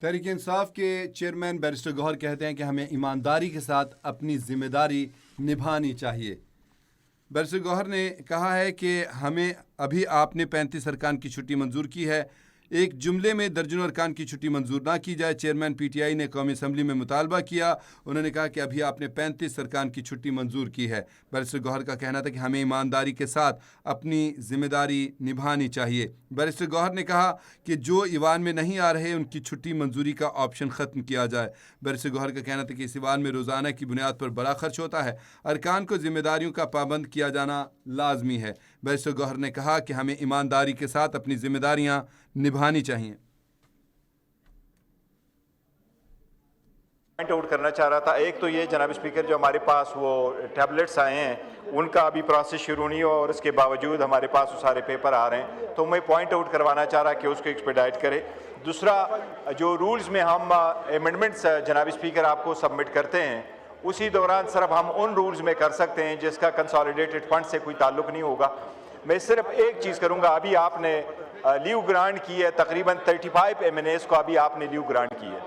तहरीक इंसाफ के chairman barrister Gauhar कहते हैं कि हमें ईमानदारी के साथ अपनी जिम्मेदारी निभानी चाहिए। बैरिस्टर गौहर ने कहा है कि हमें अभी आपने 35 अरकान की छुट्टी मंजूर की है, एक जुमले में दर्जनों अरकान की छुट्टी मंजूर ना की जाए। चेयरमैन पीटीआई ने कौमी असम्बली में मुतालबा किया। उन्होंने कहा कि अभी आपने 35 अरकान की छुट्टी मंजूर की है। बैरिस्टर गौहर का कहना था कि हमें ईमानदारी के साथ अपनी जिम्मेदारी निभानी चाहिए। बैरिस्टर गौहर ने कहा कि जो ईवान में नहीं आ रहे उनकी छुट्टी मंजूरी का ऑप्शन ख़त्म किया जाए। बैरिस्टर गौहर का कहना था कि इस ईवान में रोज़ाना की बुनियाद पर बड़ा खर्च होता है, अरकान को जिम्मेदारियों का पाबंद किया जाना लाजमी है। बैरिस्टर गौहर ने कहा कि हमें ईमानदारी के साथ अपनी जिम्मेदारियां निभानी चाहिए। पॉइंट आउट करना चाह रहा था, एक तो ये जनाब स्पीकर जो हमारे पास वो टैबलेट्स आए हैं उनका अभी प्रोसेस शुरू नहीं हो और इसके बावजूद हमारे पास वो सारे पेपर आ रहे हैं, तो मैं पॉइंट आउट करवाना चाह रहा कि उसको एक्सपेडाइट करे। दूसरा, जो रूल्स में हम अमेंडमेंट्स जनाब स्पीकर आपको सबमिट करते हैं उसी दौरान सिर्फ हम उन रूल्स में कर सकते हैं जिसका कंसोलिडेटेड फंड से कोई ताल्लुक नहीं होगा। मैं सिर्फ एक चीज़ करूँगा, अभी आपने लीव ग्रांट की है, तकरीबन 35 MNAs को अभी आपने लीव ग्रांट की है।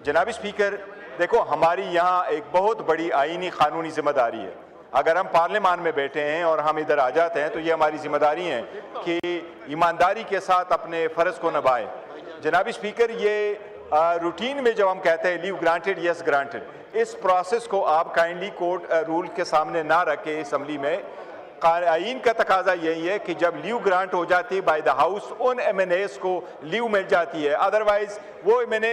जनाब स्पीकर देखो, हमारी यहाँ एक बहुत बड़ी आईनी कानूनी जिम्मेदारी है। अगर हम पार्लियामान में बैठे हैं और हम इधर आ जाते हैं तो ये हमारी जिम्मेदारी है कि ईमानदारी के साथ अपने फ़र्ज़ को निभाएं। जनाब स्पीकर, ये रूटीन में जब हम कहते हैं लीव ग्रांटेड यस ग्रांटेड, इस प्रोसेस को आप काइंडली कोर्ट रूल के सामने ना रखें असम्बली में। आइन का तकाजा यही है कि जब लीव ग्रांट हो जाती है बाय द हाउस उन MNAs को लीव मिल जाती है, अदरवाइज वो MNA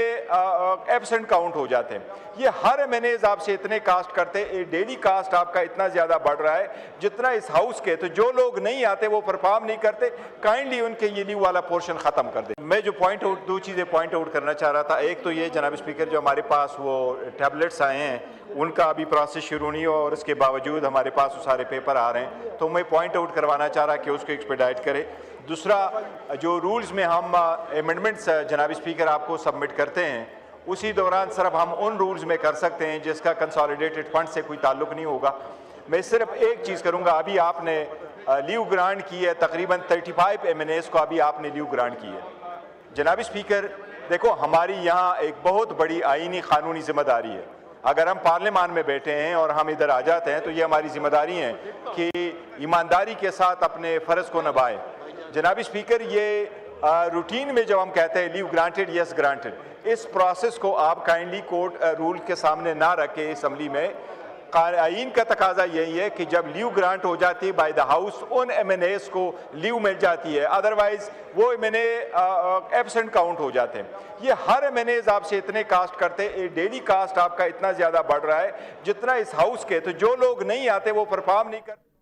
एब्सेंट काउंट हो जाते हैं। ये हर MNAs आपसे इतने कास्ट करते हैं, डेली कास्ट आपका इतना ज़्यादा बढ़ रहा है जितना इस हाउस के, तो जो लोग नहीं आते वो परफॉर्म नहीं करते, काइंडली उनके ये लीव वाला पोर्शन ख़त्म कर दे। मैं जो दो चीज़ें पॉइंट आउट करना चाह रहा था, एक तो ये जनाब स्पीकर जो हमारे पास वो टैबलेट्स आए हैं उनका अभी प्रोसेस शुरू नहीं हो और इसके बावजूद हमारे पास वो सारे पेपर आ रहे हैं, तो मैं पॉइंट आउट करवाना चाह रहा कि उसको एक्सपेडाइट करे। दूसरा, जो रूल्स में हम अमेंडमेंट्स जनाब स्पीकर आपको सबमिट करते हैं उसी दौरान सिर्फ हम उन रूल्स में कर सकते हैं जिसका कंसोलिडेटेड फंड से कोई ताल्लुक नहीं होगा। मैं सिर्फ एक चीज़ करूँगा, अभी आपने लीव ग्रांट की है, तकरीबन 35 MNAs को अभी आपने लीव ग्रांट की है। जनाब स्पीकर देखो, हमारी यहाँ एक बहुत बड़ी आईनी कानूनी जिम्मेदारी है। अगर हम पार्लियामान में बैठे हैं और हम इधर आ जाते हैं तो ये हमारी जिम्मेदारी है कि ईमानदारी के साथ अपने फ़र्ज़ को निभाएं। जनाब स्पीकर, ये रूटीन में जब हम कहते हैं लीव ग्रांटेड यस ग्रांटेड, इस प्रोसेस को आप काइंडली कोर्ट रूल के सामने ना रखें असम्बली में। आइन का तकाजा यही है कि जब लीव ग्रांट हो जाती है बाय द हाउस उन MNAs को लीव मिल जाती है, अदरवाइज वो MNA एब्सेंट काउंट हो जाते हैं। ये हर MNAs आपसे इतने कास्ट करते हैं, डेली कास्ट आपका इतना ज़्यादा बढ़ रहा है जितना इस हाउस के, तो जो लोग नहीं आते वो परफॉर्म नहीं करते।